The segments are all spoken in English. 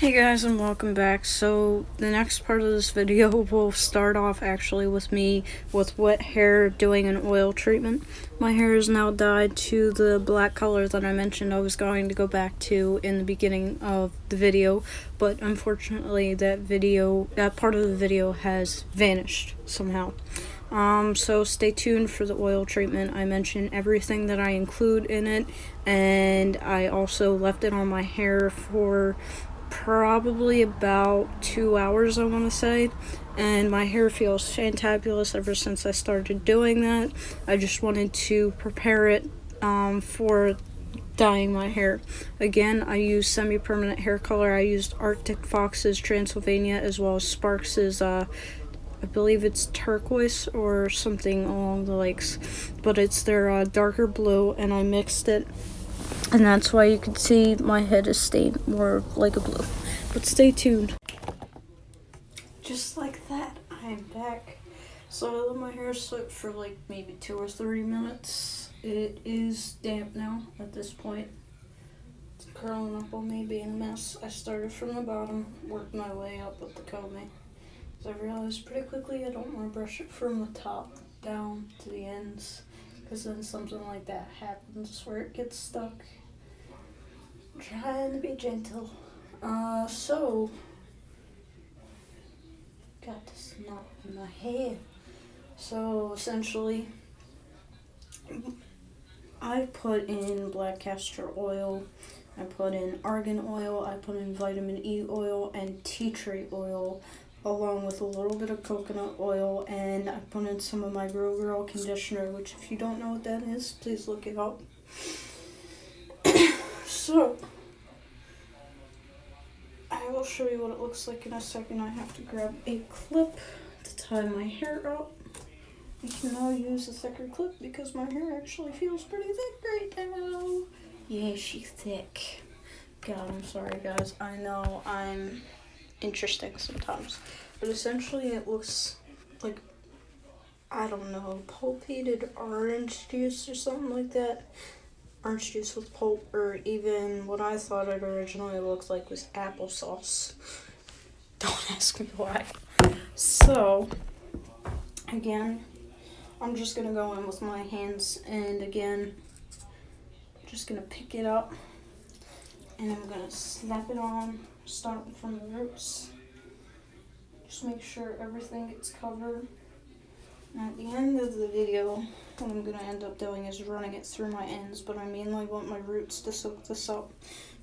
Hey guys, and welcome back. So the next part of this video will start off actually with me with wet hair doing an oil treatment. My hair is now dyed to the black color that I mentioned I was going to go back to in the beginning of the video, but unfortunately that part of the video has vanished somehow. So stay tuned for the oil treatment. I mention everything that I include in it, and I also left it on my hair for probably about 2 hours, I want to say, and my hair feels fantabulous ever since I started doing that. I just wanted to prepare it for dyeing my hair. Again, I use semi-permanent hair color. I used Arctic Fox's Transylvania as well as Sparks's I believe it's turquoise or something along the lakes, but it's their darker blue, and I mixed it, and that's why you can see my head is stained more like a blue. But stay tuned. Just like that, I'm back. So I let my hair soak for like maybe 2 or 3 minutes. It is damp now at this point. It's curling up on me, being a mess. I started from the bottom, worked my way up with the combing. So I realized pretty quickly I don't want to brush it from the top down to the ends, because then something like that happens where it gets stuck. I'm trying to be gentle. So got this knot in my hair. So essentially, I put in black castor oil, I put in argan oil, I put in vitamin E oil and tea tree oil, along with a little bit of coconut oil, and I put in some of my Grow Girl conditioner, which if you don't know what that is, please look it up. So, I will show you what it looks like in a second. I have to grab a clip to tie my hair up. I can now use a thicker clip because my hair actually feels pretty thick right now. Yeah, she's thick. God, I'm sorry guys. I know I'm interesting sometimes, but essentially it looks like, I don't know, pulpated orange juice or something like that. Orange juice with pulp, or even what I thought it originally looked like was applesauce. Don't ask me why. So, again, I'm just gonna go in with my hands, and again, just gonna pick it up, and I'm gonna snap it on, starting from the roots. Just make sure everything gets covered. And at the end of the video, what I'm going to end up doing is running it through my ends, but I mainly want my roots to soak this up,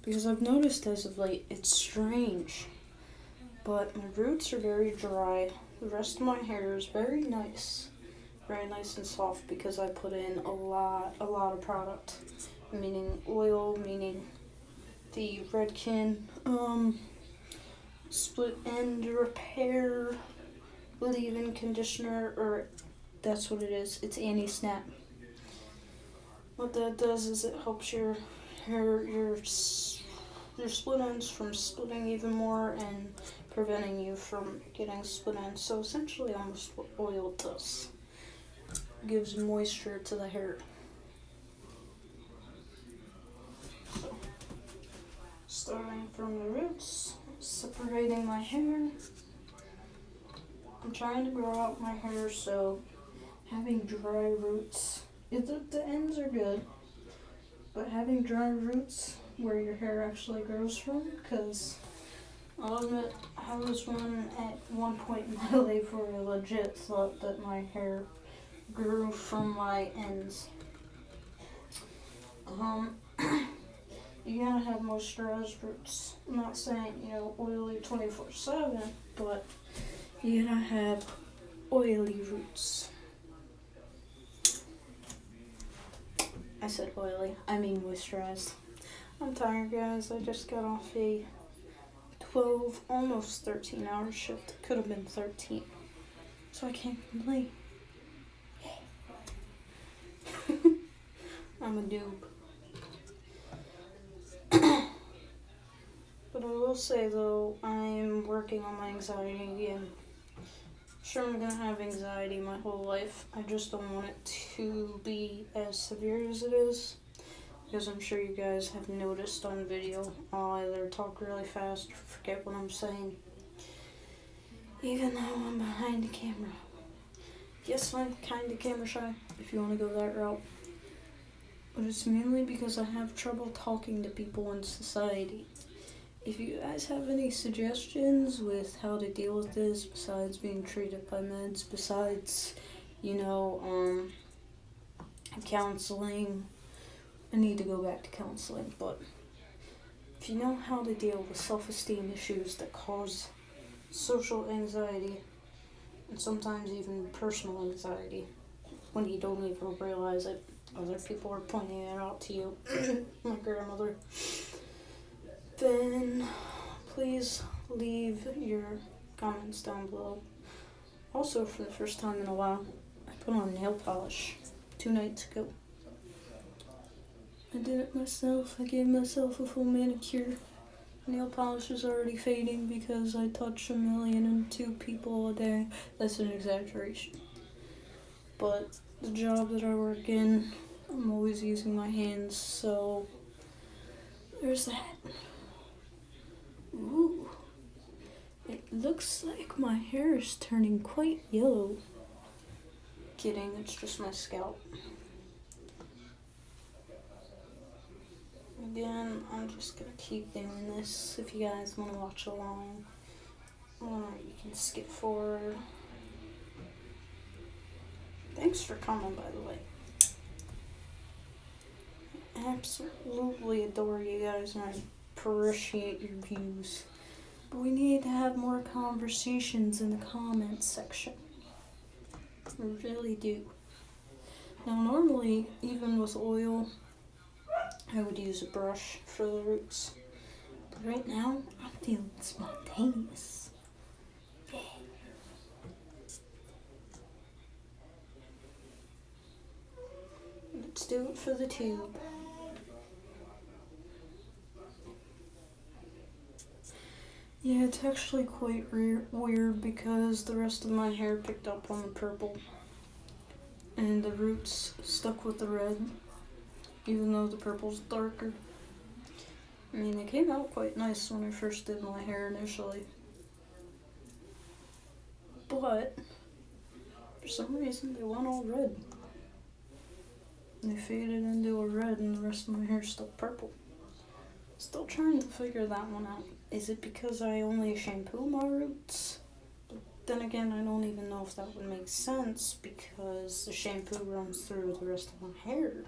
because I've noticed as of late, it's strange, but my roots are very dry. The rest of my hair is very nice and soft, because I put in a lot of product, meaning oil, meaning the Redken split end repair leave-in conditioner, or that's what it is. It's anti-snap. What that does is it helps your split ends from splitting even more and preventing you from getting split ends. So essentially, almost what oil does. Gives moisture to the hair. So, starting from the roots, separating my hair. I'm trying to grow out my hair, so having dry roots, the ends are good, but having dry roots where your hair actually grows from, because I'll admit, I was one at one point in my life where I legit thought that my hair grew from my ends. You gotta have moisturized roots. I'm not saying, oily 24/7, but you gotta have oily roots. I said oily, I mean moisturized. I'm tired, guys. I just got off a 12, almost 13 hour shift. It could have been 13. So I can't complain. I'm a noob. But I will say though, I'm working on my anxiety again. Sure, I'm gonna have anxiety my whole life. I just don't want it to be as severe as it is. because I'm sure you guys have noticed on video, I'll either talk really fast or forget what I'm saying, even though I'm behind the camera. Yes, I'm kind of camera shy, if you want to go that route. But it's mainly because I have trouble talking to people in society. If you guys have any suggestions with how to deal with this, besides being treated by meds, besides, counseling, I need to go back to counseling, but if you know how to deal with self-esteem issues that cause social anxiety, and sometimes even personal anxiety, when you don't even realize it, other people are pointing it out to you, my grandmother, then please leave your comments down below. Also, for the first time in a while, I put on nail polish 2 nights ago. I did it myself. I gave myself a full manicure. Nail polish is already fading because I touch 1,000,002 people a day. That's an exaggeration. But the job that I work in, I'm always using my hands, so there's that. Ooh. It looks like my hair is turning quite yellow. Kidding, it's just my scalp. Again, I'm just gonna keep doing this. If you guys want to watch along, you can skip forward. Thanks for coming, by the way. I absolutely adore you guys and I appreciate your views. But we need to have more conversations in the comments section. We really do. Now, normally, even with oil, I would use a brush for the roots. But right now, I'm feeling spontaneous. Yeah. Let's do it for the tube. Yeah, it's actually quite weird because the rest of my hair picked up on the purple and the roots stuck with the red, even though the purple's darker. I mean, they came out quite nice when I first did my hair initially. But for some reason they went all red. They faded into a red and the rest of my hair's still purple. Still trying to figure that one out. Is it because I only shampoo my roots? But then again, I don't even know if that would make sense because the shampoo runs through the rest of my hair.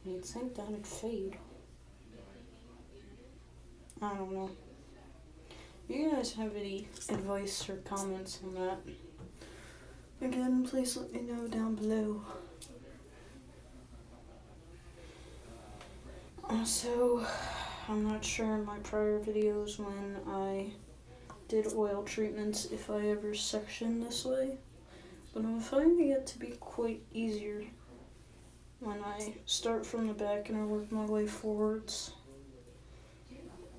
You'd think that would fade. I don't know. If you guys have any advice or comments on that, again, please let me know down below. Also, I'm not sure in my prior videos when I did oil treatments if I ever sectioned this way, but I'm finding it to be quite easier when I start from the back and I work my way forwards.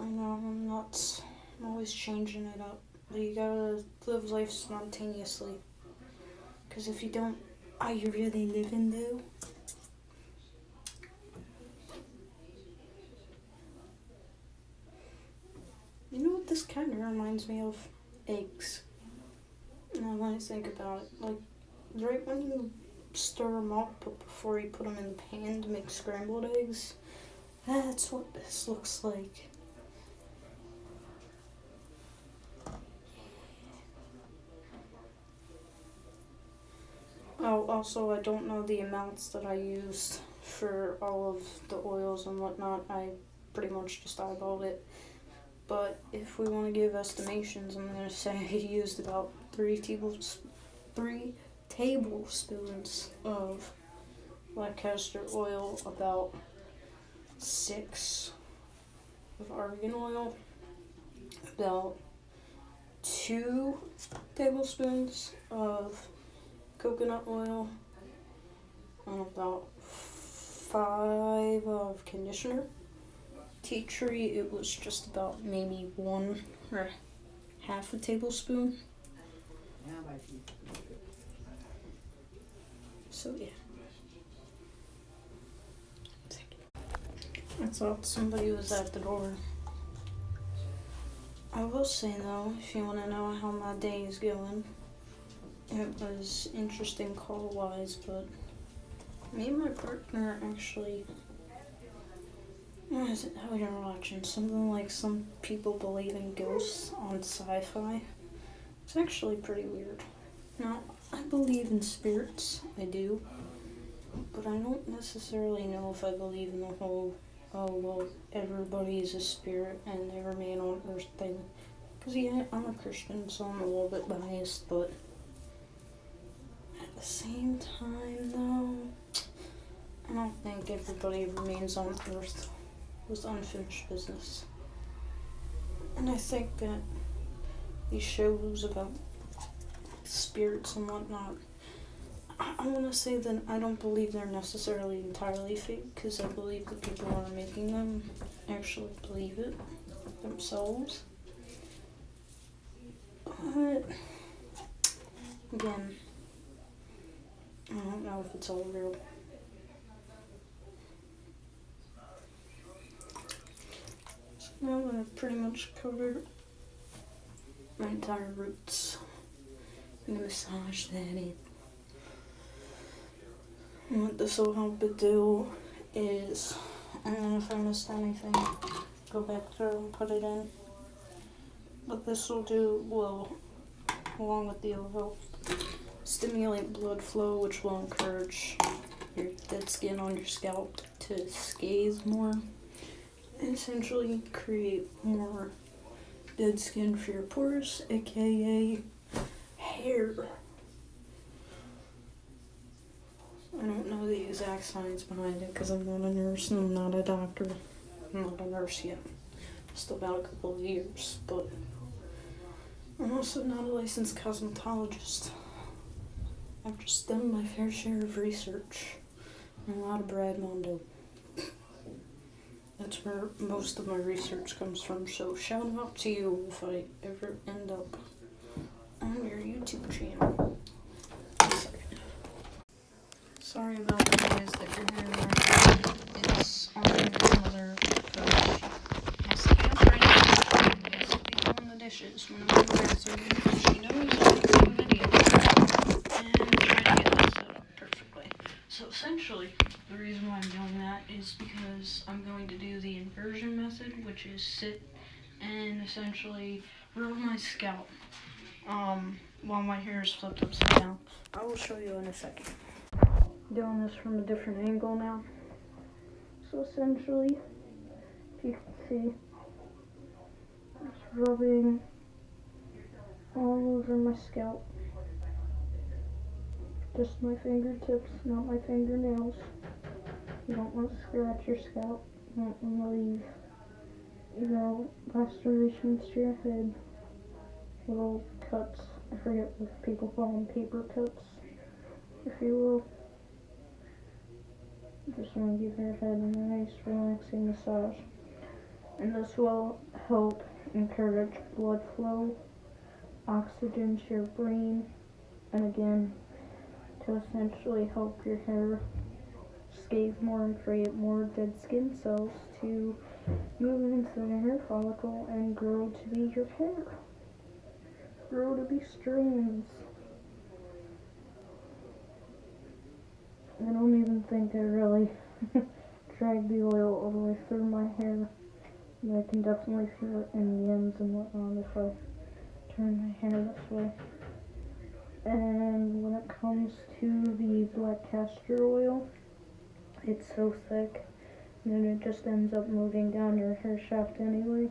I know I'm always changing it up, but you gotta live life spontaneously, because if you don't, are you really living though? You know what this kind of reminds me of? Eggs. Now when I think about it, like right when you stir them up, but before you put them in the pan to make scrambled eggs, that's what this looks like. Oh, also I don't know the amounts that I used for all of the oils and whatnot. I pretty much just eyeballed it. But if we want to give estimations, I'm going to say I used about 3 tablespoons of black castor oil, about 6 of argan oil, about 2 tablespoons of coconut oil, and about 5 of conditioner. Tea tree, it was just about maybe 1 or half a tablespoon. So yeah. I thought somebody was at the door. I will say though, if you want to know how my day is going, it was interesting call wise, but me and my partner actually, what is it, how we were watching something like some people believe in ghosts on sci-fi. It's actually pretty weird. Now, I believe in spirits, I do, but I don't necessarily know if I believe in the whole, oh, well, everybody is a spirit and they remain on earth thing. Because, yeah, I'm a Christian, so I'm a little bit biased, but at the same time, though, I don't think everybody remains on earth with unfinished business. And I think that these shows about spirits and whatnot, I want to say that I don't believe they're necessarily entirely fake, because I believe the people who are making them actually believe it themselves. But, again, I don't know if it's all real. So now that I've pretty much covered my entire roots, I'm going to massage that in. And what this will help it do is, and then if I missed anything, go back through and put it in. What this will do will, along with the oil, stimulate blood flow, which will encourage your dead skin on your scalp to scathe more, and essentially create more dead skin for your pores, aka hair. I don't know the exact science behind it because I'm not a nurse and I'm not a doctor. I'm not a nurse yet. Still about a couple of years, but I'm also not a licensed cosmetologist. I've just done my fair share of research and a lot of Brad Mondo. That's where most of my research comes from, so shout out to you if I ever end up on your YouTube channel. Sorry about the noise that you're hearing right now. It's on another footage. My studio right now is doing the dishes when I'm in the bathroom. She knows I'm doing a video and trying to get this set up perfectly. So essentially, the reason why I'm doing that is because I'm going to do the inversion method, which is sit and essentially rub my scalp while my hair is flipped upside down. I will show you in a second. Doing this from a different angle now. So essentially, if you can see, just rubbing all over my scalp. Just my fingertips, not my fingernails. You don't want to scratch your scalp. You don't want to leave, lacerations to your head. Little cuts. I forget what people call them, paper cuts, if you will. Just want to give your head a nice relaxing massage. And this will help encourage blood flow, oxygen to your brain, and again, to essentially help your hair scathe more and create more dead skin cells to move into the hair follicle and grow to be your hair. Grow to be strands. I don't even think I really dragged the oil all the way through my hair. But I can definitely feel it in the ends and whatnot if I turn my hair this way. And when it comes to the black castor oil, it's so thick and it just ends up moving down your hair shaft anyway.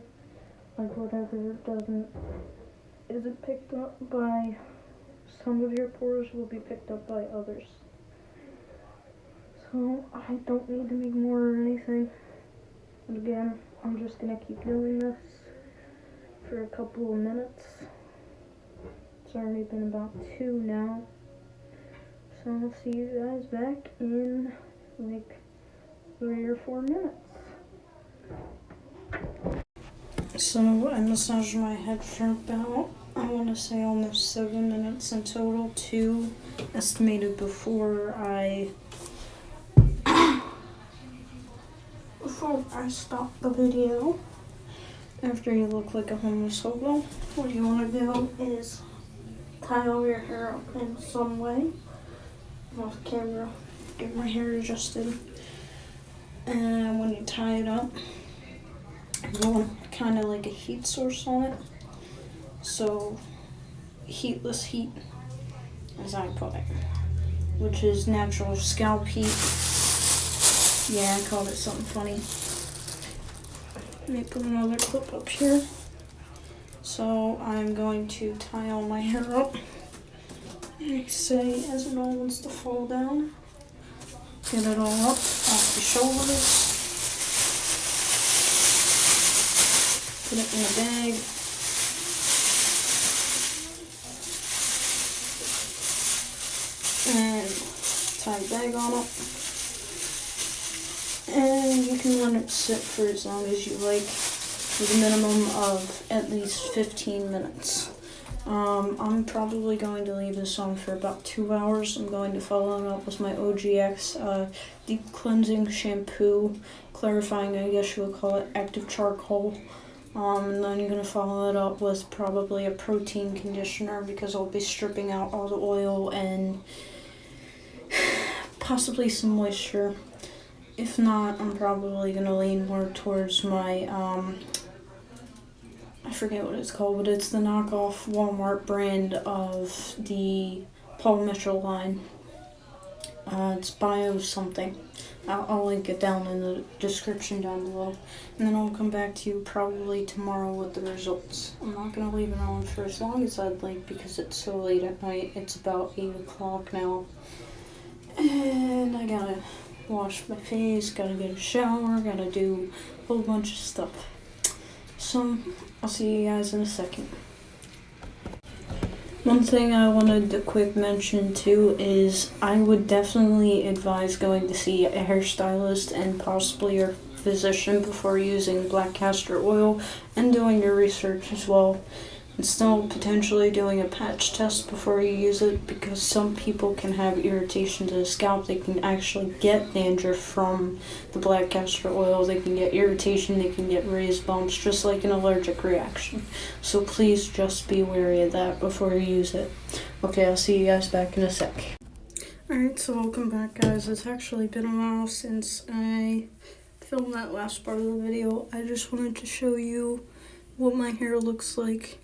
Like whatever isn't picked up by some of your pores will be picked up by others. So I don't need to make more or anything. And again, I'm just gonna keep doing this for a couple of minutes. It's already been about 2 now. So I'll see you guys back in like 3 or 4 minutes. So I massaged my head for about, I want to say almost 7 minutes in total, 2 estimated before before I stop the video, after you look like a homeless hobo, what you want to do is tie all your hair up in some way. Off camera, get my hair adjusted. And when you tie it up, you want kind of like a heat source on it. So, heatless heat, as I put it, which is natural scalp heat. Yeah, I called it something funny. Let me put another clip up here. So I'm going to tie all my hair up. Like say, as it all wants to fall down. Get it all up off the shoulders. Put it in a bag. And tie the bag on it. And you can let it sit for as long as you like, with a minimum of at least 15 minutes. I'm probably going to leave this on for about 2 hours. I'm going to follow it up with my OGX deep cleansing shampoo, clarifying, I guess you would call it, active charcoal. And then you're going to follow it up with probably a protein conditioner, because I'll be stripping out all the oil and possibly some moisture. If not, I'm probably going to lean more towards my, I forget what it's called, but it's the knockoff Walmart brand of the Paul Mitchell line. It's Bio something. I'll link it down in the description down below. And then I'll come back to you probably tomorrow with the results. I'm not going to leave it on for as long as I'd like, because it's so late at night. It's about 8 o'clock now. And I gotta wash my face, gotta get a shower, gotta do a whole bunch of stuff. So, I'll see you guys in a second. One thing I wanted to quick mention too is I would definitely advise going to see a hairstylist and possibly your physician before using black castor oil, and doing your research as well. And still potentially doing a patch test before you use it, because some people can have irritation to the scalp. They can actually get dandruff from the black castor oil. They can get irritation, they can get raised bumps, just like an allergic reaction. So please just be wary of that before you use it. Okay, I'll see you guys back in a sec. Alright, so welcome back, guys. It's actually been a while since I filmed that last part of the video. I just wanted to show you what my hair looks like.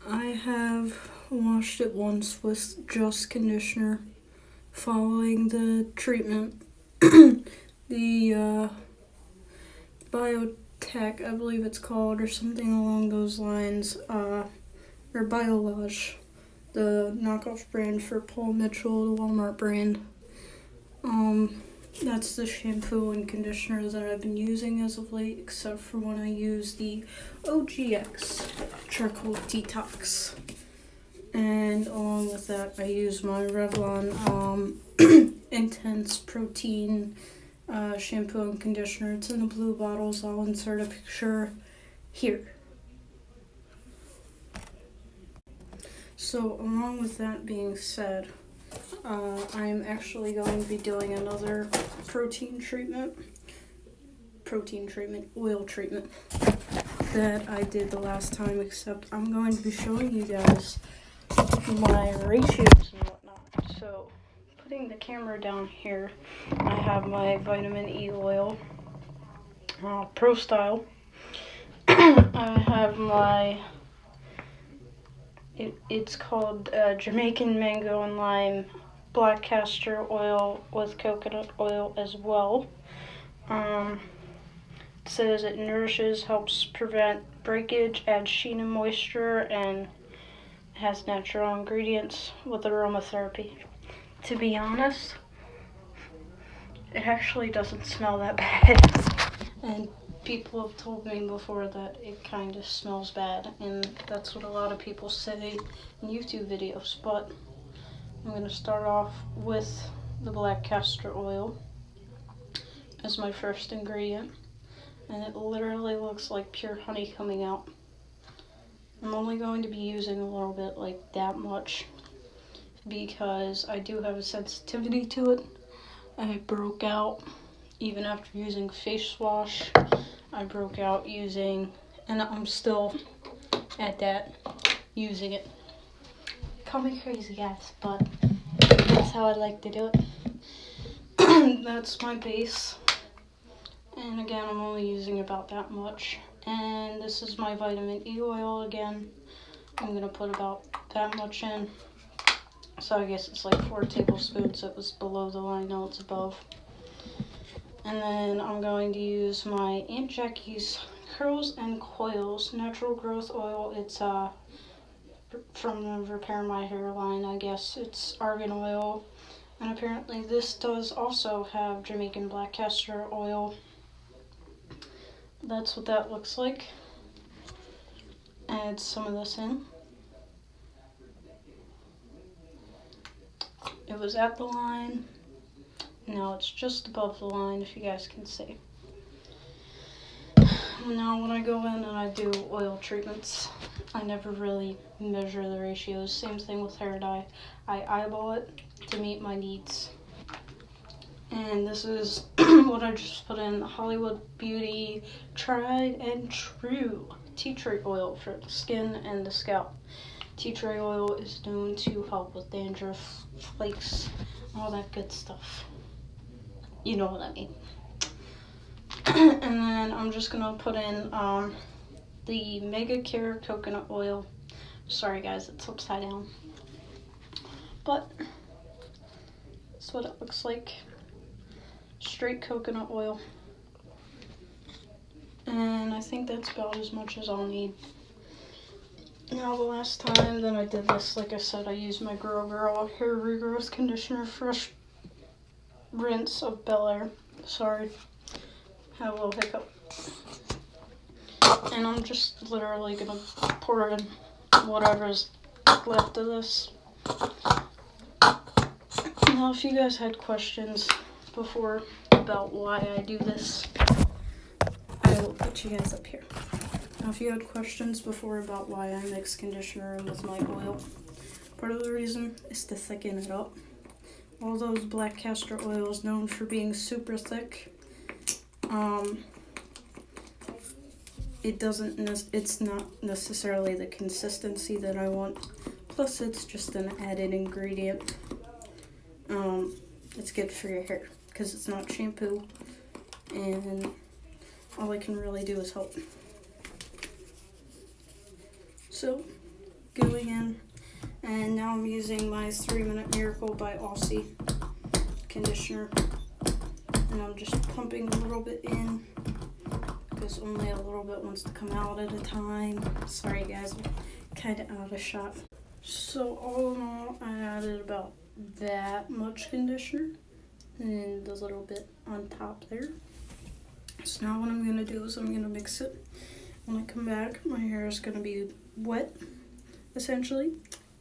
I have washed it once with just conditioner following the treatment. The Biotech, I believe it's called, or something along those lines, or Biolage, the knockoff brand for Paul Mitchell, the Walmart brand. That's the shampoo and conditioner that I've been using as of late, except for when I use the OGX Charcoal Detox. And along with that, I use my Revlon Intense Protein shampoo and conditioner. It's in the blue bottles. I'll insert a picture here. So, along with that being said, I'm actually going to be doing another oil treatment that I did the last time, except I'm going to be showing you guys my ratios and whatnot. So, putting the camera down here, I have my vitamin E oil, Pro Style. I have my, it's called Jamaican Mango and Lime Black Castor Oil with coconut oil as well. It says it nourishes, helps prevent breakage, adds sheen and moisture, and has natural ingredients with aromatherapy. To be honest, it actually doesn't smell that bad. And people have told me before that it kind of smells bad, and that's what a lot of people say in YouTube videos. But I'm going to start off with the black castor oil as my first ingredient, and it literally looks like pure honey coming out. I'm only going to be using a little bit, like that much, because I do have a sensitivity to it, and it broke out even after using face wash, I broke out using, and I'm still at that, using it. Call me crazy, guys, but that's how I like to do it. That's my base. And again, I'm only using about that much. And this is my vitamin E oil again. I'm gonna put about that much in. So I guess it's like 4 tablespoons. It was below the line, now it's above. And then I'm going to use my Aunt Jackie's Curls and Coils Natural Growth Oil. It's from the Repair My Hair line, I guess. It's argan oil. And apparently this does also have Jamaican black castor oil. That's what that looks like. Add some of this in. It was at the line. Now it's just above the line, if you guys can see. Now when I go in and I do oil treatments, I never really measure the ratios. Same thing with hair dye. I eyeball it to meet my needs. And this is what I just put in: Hollywood Beauty Tried and True Tea Tree Oil for the skin and the scalp. Tea tree oil is known to help with dandruff, flakes, all that good stuff. You know what I mean. And then I'm just gonna put in the Mega Care coconut oil. Sorry guys, it's upside down. But that's what it looks like. Straight coconut oil. And I think that's about as much as I'll need. Now the last time that I did this, like I said, I used my Girl Hair Regrowth Conditioner Fresh Rinse of Bel Air. Sorry, had a little hiccup. And I'm just literally gonna pour in whatever's left of this. Now if you guys had questions before about why I do this, I will put you guys up here. Now if you had questions before about why I mix conditioner in with my oil, part of the reason is to thicken it up. All those black castor oils known for being super thick, it's not necessarily the consistency that I want. Plus it's just an added ingredient. It's good for your hair because it's not shampoo, and all I can really do is help. So, going in, and now I'm using my 3-Minute Miracle by Aussie conditioner, and I'm just pumping a little bit in because only a little bit wants to come out at a time. Sorry guys, I'm kind of out of shot. So all in all, I added about that much conditioner and a little bit on top there. So now what I'm going to do is I'm going to mix it. When I come back, my hair is going to be wet, essentially,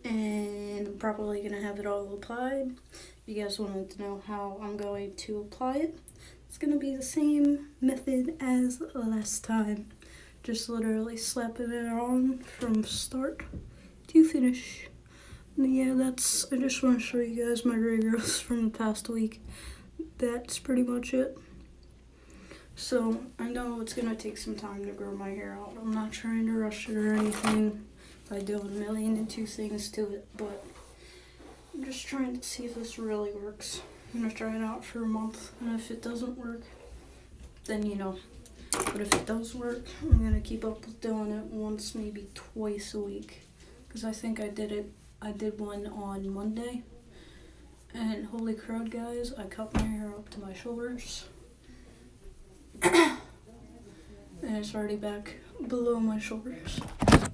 and I'm probably going to have it all applied. If you guys wanted to know how I'm going to apply it, it's going to be the same method as last time. Just literally slapping it on from start to finish. And yeah, I just want to show you guys my regrowths from the past week. That's pretty much it. So, I know it's going to take some time to grow my hair out. I'm not trying to rush it or anything by doing 1,000,002 things to it, but I'm just trying to see if this really works. I'm going to try it out for a month, and if it doesn't work, then you know. But if it does work, I'm going to keep up with doing it once, maybe twice a week. Because I think I did one on Monday, and holy crud guys, I cut my hair up to my shoulders. And it's already back below my shoulders.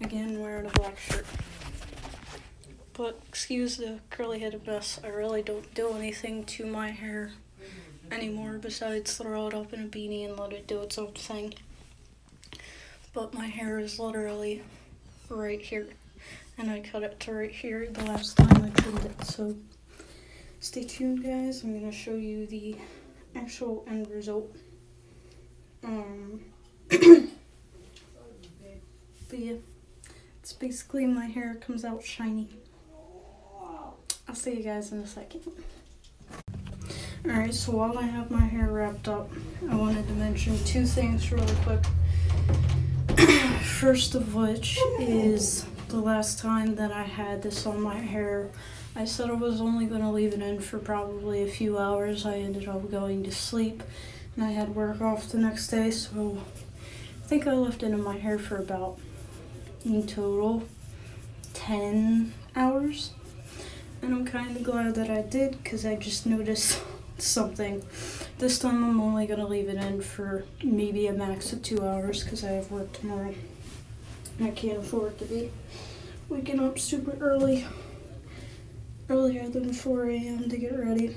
Again, wearing a black shirt. But excuse the curly headed mess. I really don't do anything to my hair anymore besides throw it up in a beanie and let it do its own thing. But my hair is literally right here. And I cut it to right here the last time I trimmed it. So stay tuned guys. I'm going to show you the actual end result. But yeah, it's basically my hair comes out shiny. I'll see you guys in a second. Alright, so while I have my hair wrapped up, I wanted to mention two things really quick. First of which is the last time that I had this on my hair, I said I was only going to leave it in for probably a few hours. I ended up going to sleep and I had work off the next day, so I think I left it in my hair for about, in total, 10 hours. And I'm kind of glad that I did, because I just noticed something. This time I'm only going to leave it in for maybe a max of 2 hours, because I have work tomorrow. I can't afford to be waking up super early, earlier than 4 a.m. to get ready.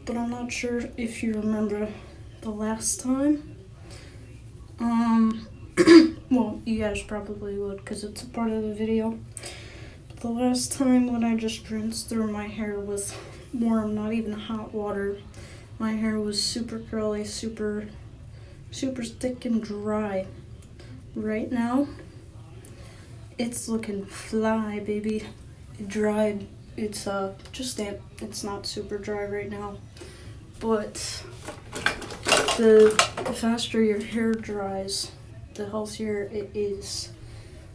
But I'm not sure if you remember the last time. Well, you guys probably would, because it's a part of the video. The last time when I just rinsed through my hair with warm, not even hot water, my hair was super curly, super thick and dry. Right now, it's looking fly, baby. It dried. It's just damp. It's not super dry right now, but the faster your hair dries, the healthier it is.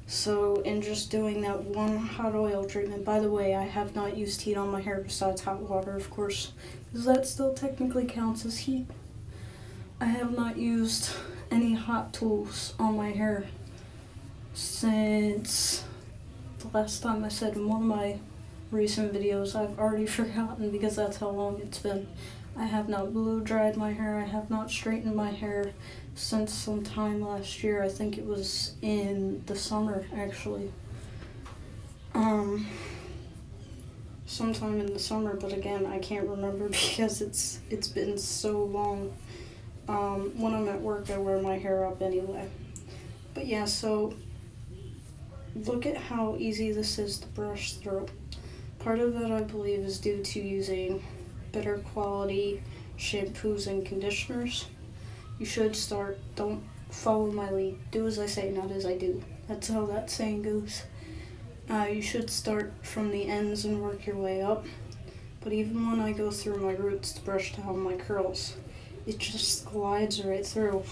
So in just doing that one hot oil treatment, by the way, I have not used heat on my hair besides hot water, of course, because that still technically counts as heat. I have not used any hot tools on my hair since the last time I said in one of my recent videos. I've already forgotten because that's how long it's been. I have not blow dried my hair. I have not straightened my hair since sometime last year. I think it was in the summer, actually. Sometime in the summer, but again, I can't remember because it's been so long. When I'm at work, I wear my hair up anyway. But yeah, so look at how easy this is to brush through. Part of it, I believe, is due to using better quality shampoos and conditioners. You should start, don't follow my lead. Do as I say, not as I do. That's how that saying goes. You should start from the ends and work your way up. But even when I go through my roots to brush down my curls, it just glides right through.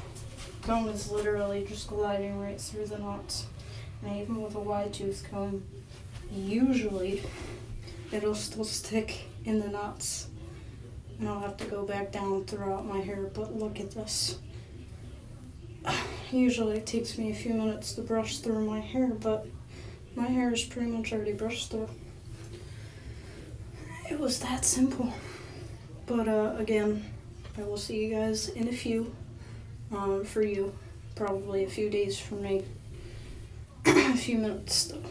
Comb is literally just gliding right through the knots. And even with a wide tooth comb, usually it'll still stick in the knots. And I'll have to go back down throughout my hair, but look at this. Usually it takes me a few minutes to brush through my hair, but my hair is pretty much already brushed through. It was that simple. But again, I will see you guys in a few. For you, probably a few days from me. A few minutes though.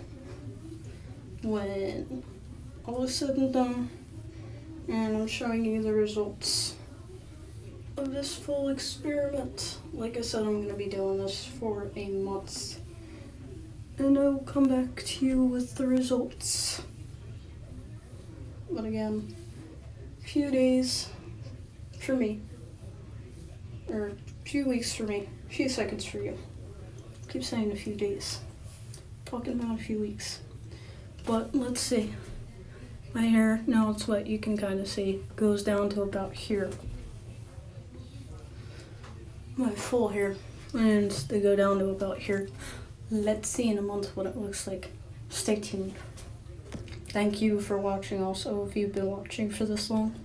When all is said and done, and I'm showing you the results of this full experiment. Like I said, I'm going to be doing this for a month, and I'll come back to you with the results. But again, a few days for me, or a few weeks for me, a few seconds for you. Keep saying a few days, talking about a few weeks. But let's see. My hair, now it's wet, you can kind of see, goes down to about here. My full hair, and they go down to about here. Let's see in a month what it looks like. Stay tuned. Thank you for watching also, if you've been watching for this long.